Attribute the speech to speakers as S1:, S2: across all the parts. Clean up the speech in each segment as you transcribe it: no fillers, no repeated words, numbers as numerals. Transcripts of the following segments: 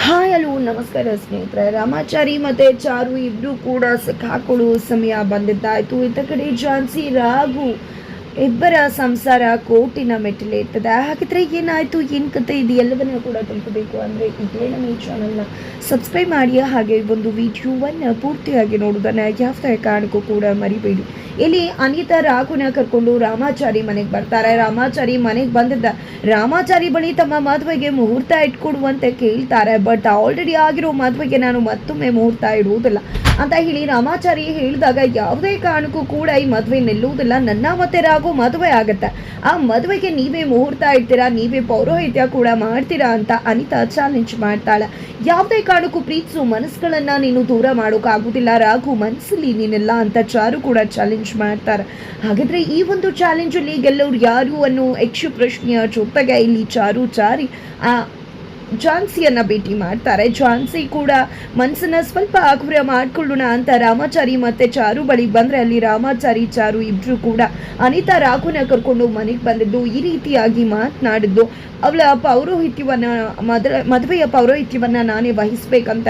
S1: Hi hello ನಮಸ್ಕಾರ ಸ್ನೇಹಿತರೆ. ರಾಮಾಚಾರಿ ಮತ್ತು ಚಾರು ಇಬ್ಬರು ಕೂಡ ಸಿಕ್ಕಾಕೊಳ್ಳುವ ಸಮಯ ಬಂದಿದ್ದಾಯಿತು. ಇತ್ತ ಕಡೆ ಝಾನ್ಸಿ ರಾಘು ಇಬ್ಬರ ಸಂಸಾರ ಕೋರ್ಟಿನ ಮೆಟ್ಟಿಲೇರ್ತದೆ. ಹಾಗಿದ್ರೆ ಏನಾಯಿತು, ಏನು ಕತೆ, ಇದು ಎಲ್ಲವನ್ನ ಕೂಡ ತಿಳ್ಕೋಬೇಕು ಅಂದರೆ ಈಗಲೇ ನಮ್ಮ ಈ ಚಾನಲ್ನ ಸಬ್ಸ್ಕ್ರೈಬ್ ಮಾಡಿ, ಹಾಗೆ ಒಂದು ವಿಡಿಯೋವನ್ನು ಪೂರ್ತಿಯಾಗಿ ನೋಡೋದನ್ನು ಯಾವುದೇ ಕಾರಣಕ್ಕೂ ಕೂಡ ಮರಿಬೇಡಿ. ಇಲ್ಲಿ ಅನಿತಾ ರಾಘುನ ಕರ್ಕೊಂಡು ರಾಮಾಚಾರಿ ಮನೆಗೆ ಬರ್ತಾರೆ. ರಾಮಾಚಾರಿ ಮನೆಗೆ ಬಂದಿದ್ದ ರಾಮಾಚಾರಿ ಬಳಿ ತಮ್ಮ ಮದುವೆಗೆ ಮುಹೂರ್ತ ಇಟ್ಕೊಡುವಂತೆ ಕೇಳ್ತಾರೆ. ಬಟ್ ಆಲ್ರೆಡಿ ಆಗಿರೋ ಮದುವೆಗೆ ನಾನು ಮತ್ತೊಮ್ಮೆ ಮುಹೂರ್ತ ಇಡುವುದಿಲ್ಲ ಅಂತ ಹೇಳಿ ರಾಮಾಚಾರಿ ಹೇಳಿದಾಗ, ಯಾವುದೇ ಕಾರಣಕ್ಕೂ ಕೂಡ ಈ ಮದುವೆ ನಿಲ್ಲುವುದಿಲ್ಲ, ನನ್ನ ಮತ್ತೆ ರಾಘು ಮದುವೆ ಆಗುತ್ತೆ, ಆ ಮದುವೆಗೆ ನೀವೇ ಮುಹೂರ್ತ ಇಡ್ತೀರಾ, ನೀವೇ ಪೌರೋಹಿತ್ಯ ಕೂಡ ಮಾಡ್ತೀರಾ ಅಂತ ಅನಿತಾ ಚಾಲೆಂಜ್ ಮಾಡ್ತಾಳೆ. ಯಾವುದೇ ಕಾರಣಕ್ಕೂ ಪ್ರೀತಿಸು ಮನಸ್ಸುಗಳನ್ನ ನೀನು ದೂರ ಮಾಡೋಕ್ಕಾಗೋದಿಲ್ಲ, ರಾಘು ಮನಸ್ಸಲ್ಲಿ ನೀನಿಲ್ಲ ಅಂತ ಚಾರು ಕೂಡ ಚಾಲೆಂಜ್ ಮಾಡ್ತಾರೆ. ಹಾಗಾದ್ರೆ ಈ ಒಂದು ಚಾಲೆಂಜ್ ಅಲ್ಲಿ ಗೆಲ್ಲೋರು ಯಾರು ಅನ್ನೋ ಯಕ್ಷ ಪ್ರಶ್ನೆಯ ಜೊತೆಗೆ ಇಲ್ಲಿ ಚಾರಿ ಆ ಝಾನ್ಸಿಯನ್ನ ಭೇಟಿ ಮಾಡ್ತಾರೆ. ಝಾನ್ಸಿ ಕೂಡ ಮನಸ್ಸನ್ನ ಸ್ವಲ್ಪ ಆಕುರ ಮಾಡ್ಕೊಳ್ಳೋಣ ಅಂತ ರಾಮಾಚಾರಿ ಮತ್ತೆ ಚಾರು ಬಳಿ ಬಂದ್ರೆ, ಅಲ್ಲಿ ರಾಮಾಚಾರಿ ಚಾರು ಇಬ್ರು ಕೂಡ ಅನಿತಾ ರಾಘುನ ಕರ್ಕೊಂಡು ಮನೆಗೆ ಬಂದಿದ್ದು, ಈ ರೀತಿಯಾಗಿ ಮಾತನಾಡಿದ್ದು, ಅವಳ ಪೌರೋಹಿತ್ಯವನ್ನ ಮದುವೆಯ ಪೌರೋಹಿತ್ಯವನ್ನ ನಾನೇ ವಹಿಸ್ಬೇಕಂತ,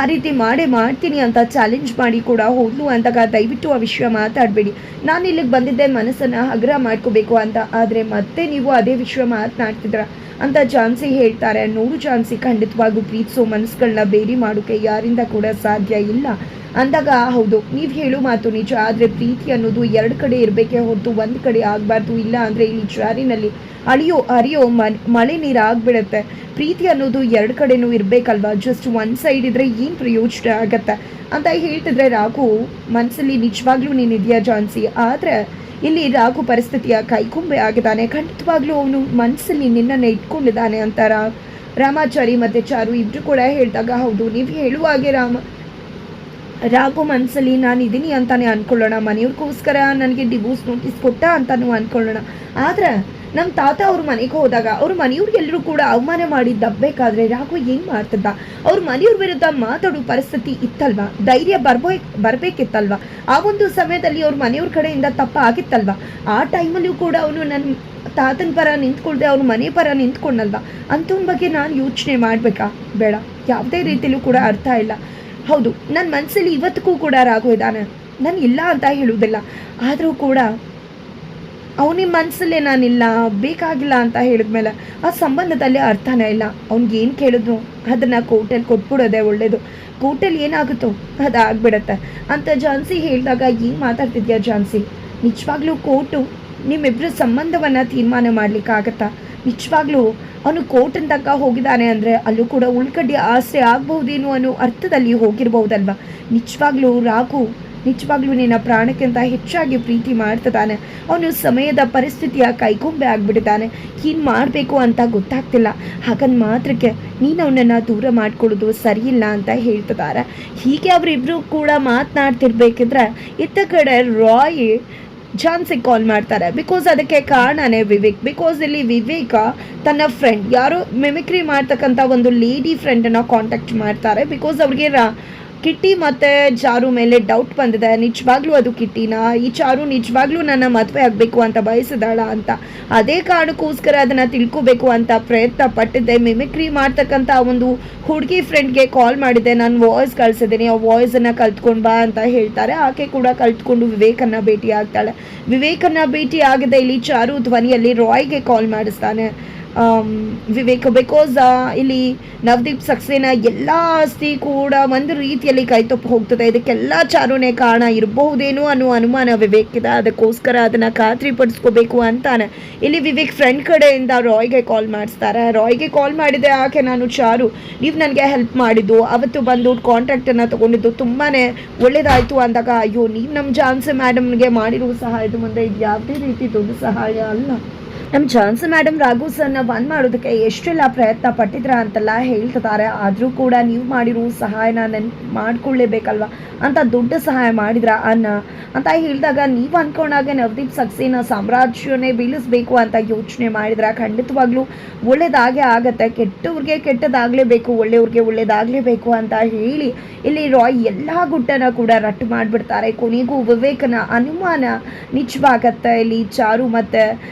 S1: ಆ ರೀತಿ ಮಾಡ್ತೀನಿ ಅಂತ ಚಾಲೆಂಜ್ ಮಾಡಿ ಕೂಡ ಹೋದ್ಲು ಅಂತ. ದಯವಿಟ್ಟು ಆ ವಿಷಯ ಮಾತಾಡಬೇಡಿ, ನಾನು ಇಲ್ಲಿಗೆ ಬಂದಿದ್ದೆ ಮನಸ್ಸನ್ನ ಹಗುರ ಮಾಡ್ಕೋಬೇಕು ಅಂತ, ಆದರೆ ಮತ್ತೆ ನೀವು ಅದೇ ವಿಷಯ ಮಾತನಾಡ್ತಿದ್ರ ಅಂತ ಝಾನ್ಸಿ ಹೇಳ್ತಾರೆ. ನೋಡು ಝಾನ್ಸಿ, ಖಂಡಿತವಾಗೂ ಪ್ರೀತಿಸೋ ಮನಸ್ಸುಗಳನ್ನ ಬೇರೆ ಮಾಡೋಕೆ ಯಾರಿಂದ ಕೂಡ ಸಾಧ್ಯ ಇಲ್ಲ ಅಂದಾಗ, ಹೌದು ನೀವು ಹೇಳೋ ಮಾತು ನಿಜ, ಆದರೆ ಪ್ರೀತಿ ಅನ್ನೋದು ಎರಡು ಕಡೆ ಇರಬೇಕೇ ಹೊರತು ಒಂದು ಕಡೆ ಆಗಬಾರ್ದು. ಇಲ್ಲ ಅಂದರೆ ಇಲ್ಲಿ ಜಾರಿನಲ್ಲಿ ಹರಿಯೋ ಮಳೆ ನೀರು ಆಗಿಬಿಡುತ್ತೆ. ಪ್ರೀತಿ ಅನ್ನೋದು ಎರಡು ಕಡೆನೂ ಇರಬೇಕಲ್ವಾ, ಜಸ್ಟ್ ಒನ್ ಸೈಡ್ ಇದ್ರೆ ಏನು ಪ್ರಯೋಜನ ಆಗತ್ತೆ ಅಂತ ಹೇಳ್ತಿದ್ರೆ, ರಾಘು ಮನಸ್ಸಲ್ಲಿ ನಿಜವಾಗ್ಲೂ ನೀನಿದೆಯಾ ಝಾನ್ಸಿ, ಆದರೆ ಇಲ್ಲಿ ರಾಘು ಪರಿಸ್ಥಿತಿಯ ಕೈಕೊಂಬೆ ಆಗಿದ್ದಾನೆ, ಖಂಡಿತವಾಗ್ಲೂ ಅವನು ಮನಸ್ಸಲ್ಲಿ ನಿನ್ನನ್ನು ಇಟ್ಕೊಂಡಿದ್ದಾನೆ ಅಂತ ರಾಮಾಚಾರಿ ಮತ್ತು ಚಾರು ಇಬ್ಬರು ಕೂಡ ಹೇಳಿದಾಗ, ಹೌದು ನೀವು ಹೇಳುವಾಗೆ ರಾಘು ಮನಸ್ಸಲ್ಲಿ ನಾನು ಇದ್ದೀನಿ ಅಂತಾನೆ ಅಂದ್ಕೊಳ್ಳೋಣ, ಮನೆಯವ್ರಿಗೋಸ್ಕರ ನನಗೆ ಡಿವೋರ್ಸ್ ನೋಟಿಸ್ ಕೊಟ್ಟ ಅಂತಾನು ಅಂದ್ಕೊಳ್ಳೋಣ. ಆದರೆ ನಮ್ಮ ತಾತ ಅವ್ರ ಮನೆಗೆ ಹೋದಾಗ ಅವ್ರ ಮನೆಯವ್ರಿಗೆಲ್ಲರೂ ಕೂಡ ಅವಮಾನ ಮಾಡಿ ದಬ್ಬಬೇಕಾದ್ರೆ ರಾಘು ಏನು ಮಾಡ್ತಿದ್ದ, ಅವ್ರ ಮನೆಯವ್ರ ವಿರುದ್ಧ ಮಾತಾಡೋ ಪರಿಸ್ಥಿತಿ ಇತ್ತಲ್ವಾ, ಧೈರ್ಯ ಬರಬೇಕಿತ್ತಲ್ವ, ಆ ಒಂದು ಸಮಯದಲ್ಲಿ ಅವ್ರ ಮನೆಯವ್ರ ಕಡೆಯಿಂದ ತಪ್ಪ ಆಗಿತ್ತಲ್ವ, ಆ ಟೈಮಲ್ಲೂ ಕೂಡ ಅವನು ನನ್ನ ತಾತನ ಪರ ನಿಂತ್ಕೊಳ್ದೆ ಅವ್ರ ಮನೆ ಪರ ನಿಂತ್ಕೊಂಡಲ್ವ, ಅಂಥವ್ನ ಬಗ್ಗೆ ನಾನು ಯೋಚನೆ ಮಾಡಬೇಕಾ ಬೇಡ, ಯಾವುದೇ ರೀತಿಯಲ್ಲೂ ಕೂಡ ಅರ್ಥ ಇಲ್ಲ. ಹೌದು ನನ್ನ ಮನಸ್ಸಲ್ಲಿ ಇವತ್ತಿಗೂ ಕೂಡ ರಾಘು ಇದ್ದಾನೆ, ನಾನು ಇಲ್ಲ ಅಂತ ಹೇಳುವುದಿಲ್ಲ, ಆದರೂ ಕೂಡ ಅವನಿಗೆ ಮನಸ್ಸಲ್ಲೇ ನಾನಿಲ್ಲ ಬೇಕಾಗಿಲ್ಲ ಅಂತ ಹೇಳಿದ್ಮೇಲೆ ಆ ಸಂಬಂಧದಲ್ಲಿ ಅರ್ಥನೇ ಇಲ್ಲ. ಅವ್ನಿಗೇನು ಕೇಳಿದ್ರು ಅದನ್ನು ಕೋರ್ಟಲ್ಲಿ ಕೊಟ್ಬಿಡೋದೆ ಒಳ್ಳೇದು, ಕೋರ್ಟಲ್ಲಿ ಏನಾಗುತ್ತೋ ಅದಾಗ್ಬಿಡತ್ತೆ ಅಂತ ಝಾನ್ಸಿ ಹೇಳಿದಾಗ, ಏನು ಮಾತಾಡ್ತಿದ್ಯಾ ಝಾನ್ಸಿ, ನಿಜವಾಗ್ಲೂ ಕೋರ್ಟು ನಿಮ್ಮಿಬ್ಬರ ಸಂಬಂಧವನ್ನು ತೀರ್ಮಾನ ಮಾಡಲಿಕ್ಕಾಗತ್ತಾ? ನಿಜವಾಗ್ಲೂ ಅವನು ಕೋರ್ಟಿನ ತನಕ ಹೋಗಿದ್ದಾನೆ ಅಂದರೆ ಅಲ್ಲೂ ಕೂಡ ಉಳ್ಕಡ್ಡಿ ಆಸೆ ಆಗ್ಬಹುದೇನೋ ಅನ್ನೋ ಅರ್ಥದಲ್ಲಿ ಹೋಗಿರ್ಬಹುದಲ್ವ. ನಿಜವಾಗ್ಲೂ ರಾಘು ನಿಜವಾಗ್ಲೂ ನಿನ್ನ ಪ್ರಾಣಕ್ಕಿಂತ ಹೆಚ್ಚಾಗಿ ಪ್ರೀತಿ ಮಾಡ್ತಿದ್ದಾನೆ, ಅವನು ಸಮಯದ ಪರಿಸ್ಥಿತಿಯ ಕೈಗೊಂಬೆ ಆಗಿಬಿಟ್ಟಿದ್ದಾನೆ, ಏನು ಮಾಡಬೇಕು ಅಂತ ಗೊತ್ತಾಗ್ತಿಲ್ಲ, ಹಾಗಂದು ಮಾತ್ರಕ್ಕೆ ನೀನು ಅವನನ್ನು ದೂರ ಮಾಡ್ಕೊಳ್ಳೋದು ಸರಿಯಿಲ್ಲ ಅಂತ ಹೇಳ್ತಿದ್ದಾರೆ. ಹೀಗೆ ಅವರಿಬ್ಬರು ಕೂಡ ಮಾತನಾಡ್ತಿರ್ಬೇಕಿದ್ರೆ ಇತ್ತ ಕಡೆ ರಾಯ್ ಝಾನ್ಸಿಗೆ ಕಾಲ್ ಮಾಡ್ತಾರೆ. ಬಿಕಾಸ್ ಅದಕ್ಕೆ ಕಾರಣನೇ ವಿವೇಕ್. ಬಿಕಾಸ್ ಇಲ್ಲಿ ವಿವೇಕ ತನ್ನ ಫ್ರೆಂಡ್ ಯಾರೋ ಮಿಮಿಕ್ರಿ ಮಾಡ್ತಕ್ಕಂಥ ಒಂದು ಲೇಡಿ ಫ್ರೆಂಡನ್ನು ಕಾಂಟ್ಯಾಕ್ಟ್ ಮಾಡ್ತಾರೆ. ಬಿಕಾಸ್ ಅವ್ರಿಗೆ ಕಿಟ್ಟಿ ಮತ್ತು ಚಾರು ಮೇಲೆ ಡೌಟ್ ಬಂದಿದೆ, ನಿಜವಾಗ್ಲೂ ಅದು ಕಿಟ್ಟಿನ, ಈ ಚಾರು ನಿಜವಾಗ್ಲೂ ನನ್ನ ಮದುವೆ ಆಗಬೇಕು ಅಂತ ಬಯಸಿದಾಳ ಅಂತ. ಅದೇ ಕಾರಣಕ್ಕೋಸ್ಕರ ಅದನ್ನು ತಿಳ್ಕೋಬೇಕು ಅಂತ ಪ್ರಯತ್ನ ಪಟ್ಟಿದ್ದೆ. ಮಿಮಿಕ್ರಿ ಮಾಡ್ತಕ್ಕಂಥ ಒಂದು ಹುಡುಗಿ ಫ್ರೆಂಡ್ಗೆ ಕಾಲ್ ಮಾಡಿದ್ದೆ, ನಾನು ವಾಯ್ಸ್ ಕಳಿಸಿದ್ದೀನಿ, ಆ ವಾಯ್ಸನ್ನು ಕಲ್ತ್ಕೊಂಡು ಬಾ ಅಂತ ಹೇಳ್ತಾರೆ. ಆಕೆ ಕೂಡ ಕಲ್ತ್ಕೊಂಡು ವಿವೇಕನ್ನು ಭೇಟಿ ಆಗ್ತಾಳೆ. ವಿವೇಕನ್ನು ಭೇಟಿ ಆಗದೆ ಇಲ್ಲಿ ಚಾರು ಧ್ವನಿಯಲ್ಲಿ ರಾಯ್ಗೆ ಕಾಲ್ ಮಾಡಿಸ್ತಾನೆ ವಿವೇಕ್. ಬಿಕಾಸ್ ಇಲ್ಲಿ ನವದೀಪ್ ಸಕ್ಸೇನ ಎಲ್ಲ ಆಸ್ತಿ ಕೂಡ ಒಂದು ರೀತಿಯಲ್ಲಿ ಕೈತಪ್ಪು ಹೋಗ್ತದೆ, ಇದಕ್ಕೆಲ್ಲ ಚಾರುನೇ ಕಾರಣ ಇರಬಹುದೇನೋ ಅನ್ನೋ ಅನುಮಾನ ವಿವೇಕ್ಗಿದೆ. ಅದಕ್ಕೋಸ್ಕರ ಅದನ್ನು ಖಾತ್ರಿಪಡಿಸ್ಕೋಬೇಕು ಅಂತಾನೆ ಇಲ್ಲಿ ವಿವೇಕ್ ಫ್ರೆಂಡ್ ಕಡೆಯಿಂದ ರಾಯ್ಗೆ ಕಾಲ್ ಮಾಡಿಸ್ತಾರೆ. ರಾಯ್ಗೆ ಕಾಲ್ ಮಾಡಿದೆ ಆಕೆ, ನಾನು ಚಾರು, ನೀವು ನನಗೆ ಹೆಲ್ಪ್ ಮಾಡಿದ್ದು, ಅವತ್ತು ಬಂದು ಕಾಂಟ್ರಾಕ್ಟನ್ನು ತೊಗೊಂಡಿದ್ದು ತುಂಬಾ ಒಳ್ಳೇದಾಯಿತು ಅಂದಾಗ, ಅಯ್ಯೋ ನೀವು ನಮ್ಮ ಝಾನ್ಸಿ ಮೇಡಮ್ಗೆ ಮಾಡಿರೋ ಸಹಾಯದ ಮುಂದೆ ಇದು ಯಾವುದೇ ರೀತಿ ದೊಡ್ಡ ಸಹಾಯ ಅಲ್ಲ. ನಮ್ಮ ಝಾನ್ಸಿ ಮೇಡಮ್ ರಾಘು ಸರ್ನ ಬಂದ್ ಮಾಡೋದಕ್ಕೆ ಎಷ್ಟೆಲ್ಲ ಪ್ರಯತ್ನ ಪಟ್ಟಿದ್ರ ಅಂತೆಲ್ಲ ಹೇಳ್ತಿದ್ದಾರೆ, ಆದರೂ ಕೂಡ ನೀವು ಮಾಡಿರೋ ಸಹಾಯನ ಮಾಡ್ಕೊಳ್ಳೇಬೇಕಲ್ವ ಅಂತ ದೊಡ್ಡ ಸಹಾಯ ಮಾಡಿದ್ರ ಅಂತ ಹೇಳಿದಾಗ, ನೀವು ಅಂದ್ಕೊಂಡಾಗ ನವದೀಪ್ ಸಕ್ಸೇನ ಸಾಮ್ರಾಜ್ಯನೇ ಬೀಳಿಸ್ಬೇಕು ಅಂತ ಯೋಚನೆ ಮಾಡಿದ್ರೆ ಖಂಡಿತವಾಗ್ಲೂ ಒಳ್ಳೇದಾಗೇ ಆಗತ್ತೆ. ಕೆಟ್ಟವ್ರಿಗೆ ಕೆಟ್ಟದಾಗಲೇಬೇಕು, ಒಳ್ಳೆಯವ್ರಿಗೆ ಒಳ್ಳೇದಾಗಲೇಬೇಕು ಅಂತ ಹೇಳಿ ಇಲ್ಲಿ ರಾಯ್ ಎಲ್ಲ ಗುಟ್ಟನ ಕೂಡ ರಟ್ಟು ಮಾಡಿಬಿಡ್ತಾರೆ. ಕೊನೆಗೂ ವಿವೇಕನ ಅನುಮಾನ ನಿಜವಾಗತ್ತೆ. ಇಲ್ಲಿ ಚಾರು ಮತ್ತು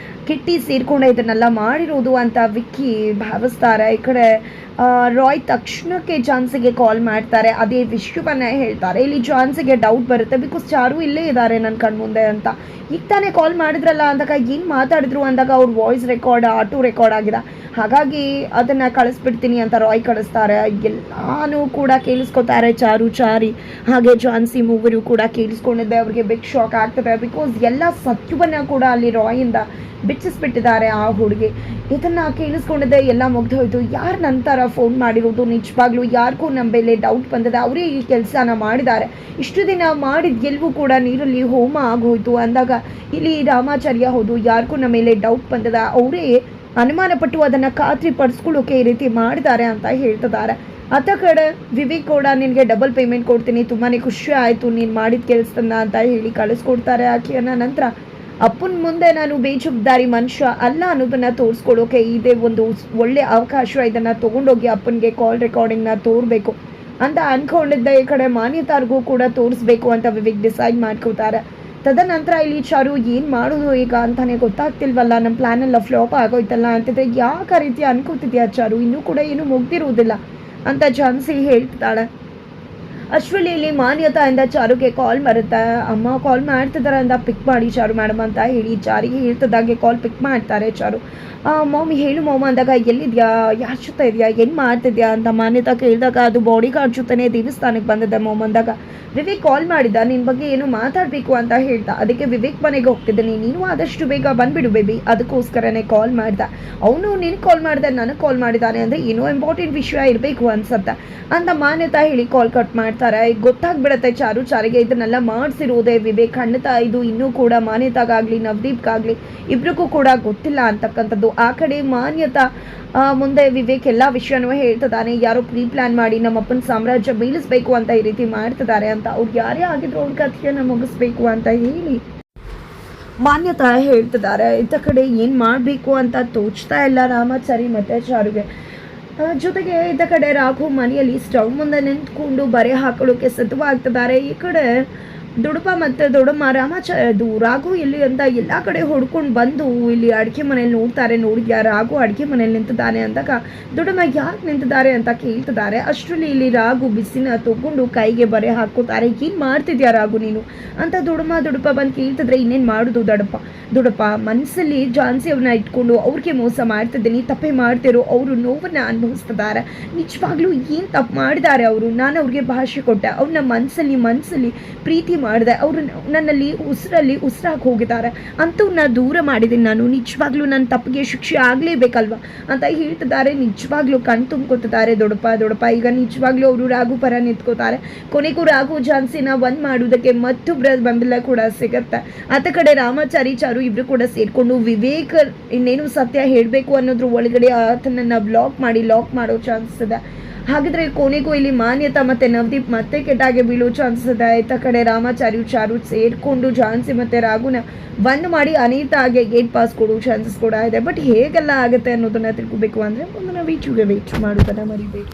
S1: ಕಿಟ್ಟಿ ಸೇರ್ಕೊಂಡೆ ಇದನ್ನೆಲ್ಲ ಮಾಡಿರೋದು ಅಂತ ವಿಕ್ಕಿ ಭಾವಿಸ್ತಾರೆ. ಈ ಕಡೆ ರಾಯ್ ತಕ್ಷಣಕ್ಕೆ ಜಾನ್ಸಿಗೆ ಕಾಲ್ ಮಾಡ್ತಾರೆ, ಅದೇ ವಿಷಯವನ್ನ ಹೇಳ್ತಾರೆ. ಇಲ್ಲಿ ಜಾನ್ಸಿಗೆ ಡೌಟ್ ಬರುತ್ತೆ, ಬಿಕಾಸ್ ಚಾರು ಇಲ್ಲೇ ಇದ್ದಾರೆ ನನ್ನ ಕಣ್ಮುಂದೆ ಅಂತ. ಈಗ ತಾನೇ ಕಾಲ್ ಮಾಡಿದ್ರಲ್ಲ ಅಂದಾಗ ಏನು ಮಾತಾಡಿದ್ರು ಅಂದಾಗ ಅವ್ರ ವಾಯ್ಸ್ ರೆಕಾರ್ಡ್ ಆಟೋ ರೆಕಾರ್ಡ್ ಆಗಿದೆ. ಹಾಗಾಗಿ ಅದನ್ನು ಕಳಿಸ್ಬಿಡ್ತೀನಿ ಅಂತ ರಾಯ್ ಕಳಿಸ್ತಾರೆ. ಎಲ್ಲಾನು ಕೂಡ ಕೇಳಿಸ್ಕೊತಾರೆ ಚಾರಿ ಹಾಗೆ ಜಾನ್ಸಿ ಮೂವರು ಕೂಡ ಕೇಳಿಸ್ಕೊಂಡಿದ್ದೆ. ಅವ್ರಿಗೆ ಬಿಗ್ ಶಾಕ್ ಆಗ್ತದೆ, ಬಿಕಾಸ್ ಎಲ್ಲ ಸತ್ಯವನ್ನು ಕೂಡ ಅಲ್ಲಿ ರಾಯಿಂದ ಬಿಚ್ಚಿಸ್ಬಿಟ್ಟಿದ್ದಾರೆ ಆ ಹುಡುಗಿ. ಇದನ್ನು ಕೇಳಿಸ್ಕೊಂಡಿದ್ದೆ, ಎಲ್ಲ ಮುಗ್ದೋಯ್ತು. ಯಾರು ನಂತರ ಫೋನ್ ಮಾಡಿರೋದು, ನಿಜವಾಗ್ಲೂ ಯಾರಿಗೂ ನಮ್ಮ ಮೇಲೆ ಡೌಟ್ ಬಂದಿದೆ, ಅವರೇ ಈ ಕೆಲಸನ ಮಾಡಿದ್ದಾರೆ. ಇಷ್ಟು ದಿನ ಮಾಡಿದ ಗೆಲುವು ಕೂಡ ನೀರಲ್ಲಿ ಹೋಮ ಆಗೋಯ್ತು ಅಂದಾಗ ಇಲ್ಲಿ ರಾಮಾಚಾರ್ಯ ಹೌದು, ಯಾರಿಗೂ ನಮ್ಮ ಮೇಲೆ ಡೌಟ್ ಬಂದಿದೆ, ಅವರೇ ಅನುಮಾನ ಪಟ್ಟು ಅದನ್ನು ಖಾತ್ರಿ ಪಡಿಸ್ಕೊಳ್ಳೋಕೆ ಈ ರೀತಿ ಮಾಡಿದ್ದಾರೆ ಅಂತ ಹೇಳ್ತಿದ್ದಾರೆ. ಅತ್ತ ಕಡೆ ವಿವೇಕ್ ಕೂಡ ನಿನಗೆ ಡಬಲ್ ಪೇಮೆಂಟ್ ಕೊಡ್ತೀನಿ, ತುಂಬಾ ಖುಷಿ ಆಯಿತು ನೀನು ಮಾಡಿದ ಕೆಲಸದನ್ನ ಅಂತ ಹೇಳಿ ಕಳಿಸ್ಕೊಡ್ತಾರೆ ಆಕೆಯನ್ನು. ನಂತರ ಅಪ್ಪನ ಮುಂದೆ ನಾನು ಬೇಜವಾಬ್ದಾರಿ ಮನುಷ್ಯ ಅಲ್ಲ ಅನ್ನೋದನ್ನು ತೋರಿಸ್ಕೊಡೋಕೆ ಇದೇ ಒಂದು ಒಳ್ಳೆ ಅವಕಾಶ, ಇದನ್ನು ತೊಗೊಂಡೋಗಿ ಅಪ್ಪನಿಗೆ ಕಾಲ್ ರೆಕಾರ್ಡಿಂಗ್ನ ತೋರಬೇಕು ಅಂತ ಅಂದ್ಕೊಂಡಿದ್ದೆ. ಈ ಕಡೆ ಮಾನ್ಯತಾರ್ಗೂ ಕೂಡ ತೋರಿಸ್ಬೇಕು ಅಂತ ವಿವೇಕ್ ಡಿಸೈಡ್ ಮಾಡ್ಕೋತಾರೆ. ತದನಂತರ ಇಲ್ಲಿ ಚಾರು ಏನು ಮಾಡೋದು ಈಗ ಅಂತಾನೆ ಗೊತ್ತಾಗ್ತಿಲ್ವಲ್ಲ, ನಮ್ಮ ಪ್ಲ್ಯಾನೆಲ್ಲ ಫ್ಲಾಪ್ ಆಗೋಯ್ತಲ್ಲ ಅಂತಿದ್ರೆ, ಯಾಕೆ ಆ ರೀತಿ ಅನ್ಕೋತಿದ್ಯಾ ಚಾರು, ಇನ್ನೂ ಕೂಡ ಏನೂ ಮುಗ್ದಿರುವುದಿಲ್ಲ ಅಂತ ಜಾನ್ಸಿ ಹೇಳ್ತಿದ್ದಾಳೆ. ಅಷ್ಟರಲ್ಲಿ ಇಲ್ಲಿ ಮಾನ್ಯತಾಯಿಂದ ಚಾರುಗೆ ಕಾಲ್ ಬರುತ್ತೆ. ಅಮ್ಮ ಕಾಲ್ ಮಾಡ್ತಿದ್ದಾರೆ ಅಂತ ಪಿಕ್ ಮಾಡಿ ಚಾರು ಮೇಡಮ್ ಅಂತ ಹೇಳಿ ಚಾರಿಗೆ ಹೇಳ್ತಿದ್ದಾಗೆ ಕಾಲ್ ಪಿಕ್ ಮಾಡ್ತಾರೆ ಚಾರು. ಮಮ್ಮಿ ಹೇಳು ಮಮ್ಮ ಅಂದಾಗ, ಎಲ್ಲಿದ್ಯಾ, ಯಾರ ಜೊತೆ ಇದೆಯಾ, ಏನು ಮಾಡ್ತಿದ್ಯಾ ಅಂತ ಮಾನ್ಯತಾ ಕೇಳಿದಾಗ, ಅದು ಬಾಡಿ ಗಾರ್ಡ್ ಜೊತೆನೇ ದೇವಸ್ಥಾನಕ್ಕೆ ಬಂದಿದ್ದೆ ಮಮ್ಮ ಅಂದಾಗ, ವಿವೇಕ್ ಕಾಲ್ ಮಾಡಿದ್ದ ನಿನ್ನ ಬಗ್ಗೆ ಏನು ಮಾತಾಡಬೇಕು ಅಂತ ಹೇಳ್ತಾ, ಅದಕ್ಕೆ ವಿವೇಕ್ ಮನೆಗೆ ಹೋಗ್ತಿದ್ದೀನಿ, ನೀನು ಆದಷ್ಟು ಬೇಗ ಬಂದುಬಿಡು ಬೇಬಿ, ಅದಕ್ಕೋಸ್ಕರನೇ ಕಾಲ್ ಮಾಡ್ದೆ. ಅವನು ನಿನಗೆ ಕಾಲ್ ಮಾಡಿದೆ, ನನಗೆ ಕಾಲ್ ಮಾಡಿದ್ದಾನೆ ಅಂದರೆ ಏನೋ ಇಂಪಾರ್ಟೆಂಟ್ ವಿಷಯ ಇರಬೇಕು ಅನ್ಸುತ್ತೆ ಅಂತ ಮಾನ್ಯತಾ ಹೇಳಿ ಕಾಲ್ ಕಟ್ ಮಾಡ್ತಾರೆ. ಈಗ ಗೊತ್ತಾಗ್ಬಿಡುತ್ತೆ ಚಾರಿಗೆ ಇದನ್ನೆಲ್ಲ ಮಾಡಿಸಿರೋದೇ ವಿವೇಕ್. ಖಂಡಿತ ಇದು ಇನ್ನೂ ಕೂಡ ಮಾನ್ಯತಾಗಾಗಲಿ ನವದೀಪ್ಗಾಗಲಿ ಇಬ್ರಿಗೂ ಕೂಡ ಗೊತ್ತಿಲ್ಲ ಅಂತಕ್ಕಂಥದ್ದು. ಆ ಕಡೆ ಮಾನ್ಯತಾ ಮುಂದೆ ವಿವೇಕ್ ಎಲ್ಲ ವಿಷಯನೂ ಹೇಳ್ತಿದ್ದಾನೆ, ಯಾರೋ ಪ್ರೀ ಪ್ಲಾನ್ ಮಾಡಿ ನಮ್ಮಪ್ಪನ ಸಾಮ್ರಾಜ್ಯ ಬೀಳಿಸ್ಬೇಕು ಅಂತ ಈ ರೀತಿ ಮಾಡ್ತಿದ್ದಾರೆ ಅಂತ, ಅವ್ರು ಯಾರೇ ಆಗಿದ್ರು ಅವ್ರ ಕಥೆಯನ್ನು ಮುಗಿಸ್ಬೇಕು ಅಂತ ಹೇಳಿ ಮಾನ್ಯತಾ ಹೇಳ್ತಿದ್ದಾರೆ. ಇತ್ತ ಕಡೆ ಏನು ಮಾಡಬೇಕು ಅಂತ ತೋಚ್ತಾ ಇಲ್ಲ ರಾಮಾಚಾರಿ ಮತ್ತು ಚಾರುಗೆ. ಜೊತೆಗೆ ಇದ್ದ ಕಡೆ ರಾಘು ಮನೆಯಲ್ಲಿ ಸ್ಟವ್ ಮುಂದೆ ನಿಂತ್ಕೊಂಡು ಬರೆ ಹಾಕೊಳ್ಳೋಕೆ ಸಿದ್ಧವಾಗ್ತಿದ್ದಾರೆ. ಈ ಕಡೆ ದೊಡ್ಡಪ್ಪ ಮತ್ತು ದೊಡ್ಡಮ್ಮ ರಾಘು ಎಲ್ಲಿ ಅಂತ ಎಲ್ಲ ಕಡೆ ಹೊಡ್ಕೊಂಡು ಬಂದು ಇಲ್ಲಿ ಅಡುಗೆ ಮನೇಲಿ ನೋಡ್ತಾರೆ. ನೋಡಿದ್ಯಾ ರಾಘು ಅಡುಗೆ ಮನೇಲಿ ನಿಂತಿದ್ದಾನೆ ಅಂದಾಗ ದೊಡ್ಡಮ್ಮ ಯಾಕೆ ನಿಂತಿದ್ದಾರೆ ಅಂತ ಕೇಳ್ತಿದ್ದಾರೆ. ಅಷ್ಟರಲ್ಲಿ ಇಲ್ಲಿ ರಾಘು ಬಿಸಿನ ತಗೊಂಡು ಕೈಗೆ ಬರೆ ಹಾಕೋತಾರೆ. ಏನು ಮಾಡ್ತಿದ್ಯಾ ರಾಘು ನೀನು ಅಂತ ದೊಡ್ಡಪ್ಪ ಬಂದು ಕೇಳ್ತಿದ್ರೆ, ಇನ್ನೇನು ಮಾಡೋದು ದೊಡ್ಡಪ್ಪ ಮನಸ್ಸಲ್ಲಿ ಜಾನ್ಸಿ ಅವ್ರನ್ನ ಇಟ್ಕೊಂಡು ಅವ್ರಿಗೆ ಮೋಸ ಮಾಡ್ತಿದ್ದೀನಿ, ತಪ್ಪೇ ಮಾಡ್ತಿರೋ, ಅವರು ನೋವನ್ನು ಅನುಭವಿಸ್ತಿದ್ದಾರೆ. ನಿಜವಾಗ್ಲೂ ಏನು ತಪ್ಪು ಮಾಡಿದ್ದಾರೆ ಅವರು, ನಾನು ಅವ್ರಿಗೆ ಭಾಷೆ ಕೊಟ್ಟೆ, ಅವ್ರನ್ನ ಮನಸ್ಸಲ್ಲಿ ಪ್ರೀತಿ ಮಾಡಿದೆ, ಅವರು ನನ್ನಲ್ಲಿ ಉಸಿರಾಗಿ ಹೋಗಿದ್ದಾರೆ, ಅಂಥವ್ರನ್ನ ದೂರ ಮಾಡಿದ್ದೀನಿ ನಾನು, ನಿಜವಾಗ್ಲೂ ನನ್ನ ತಪ್ಪಿಗೆ ಶಿಕ್ಷೆ ಆಗಲೇಬೇಕಲ್ವ ಅಂತ ಹೇಳ್ತಿದ್ದಾರೆ. ನಿಜವಾಗ್ಲೂ ಕಣ್ ತುಂಬ್ಕೊತಿದ್ದಾರೆ ದೊಡ್ಡಪ್ಪ. ಈಗ ನಿಜವಾಗ್ಲೂ ಅವರು ರಾಘು ಪರ ನಿಂತ್ಕೋತಾರೆ. ಕೊನೆಗೂ ರಾಘು ಜಾನ್ಸಿನ ಬಂದ್ ಮಾಡುವುದಕ್ಕೆ ಮತ್ತೊಬ್ಬರ ಬೆಂಬಲ ಕೂಡ ಸಿಗುತ್ತೆ. ಆತ ಕಡೆ ರಾಮಾಚಾರಿ ಚಾರು ಇಬ್ರು ಕೂಡ ಸೇರ್ಕೊಂಡು ವಿವೇಕ್ ಇನ್ನೇನು ಸತ್ಯ ಹೇಳಬೇಕು ಅನ್ನೋದ್ರ ಒಳಗಡೆ ಆತನನ್ನು ಲಾಕ್ ಮಾಡೋ ಚಾನ್ಸ್ ಇದೆ. ಹಾಗಿದ್ರೆ ಕೊನೆಗೂ ಇಲ್ಲಿ ಮಾನ್ಯತಾ ಮತ್ತೆ ನವದೀಪ್ ಮತ್ತೆ ಕೆಟ್ಟಾಗೆ ಬೀಳೋ ಚಾನ್ಸಸ್ ಇದೆ. ಇತ್ತ ಕಡೆ ರಾಮಾಚಾರ್ಯು ಚಾರು ಸೇರ್ಕೊಂಡು ಜಾನ್ಸಿ ಮತ್ತೆ ರಾಘುನ ಬಂದ್ ಮಾಡಿ ಅನಿತಾಗೆ ಗೇಟ್ ಪಾಸ್ ಕೊಡೋ ಚಾನ್ಸಸ್ ಕೂಡ ಇದೆ. ಬಟ್ ಹೇಗೆಲ್ಲ ಆಗುತ್ತೆ ಅನ್ನೋದನ್ನ ತಿಳ್ಕೊಬೇಕು ಅಂದರೆ ಮುಂದಿನ ವೀಡಿಯೋಗೆ ವೇಟ್ ಮಾಡೋದನ್ನ ಮರಿಬೇಡಿ.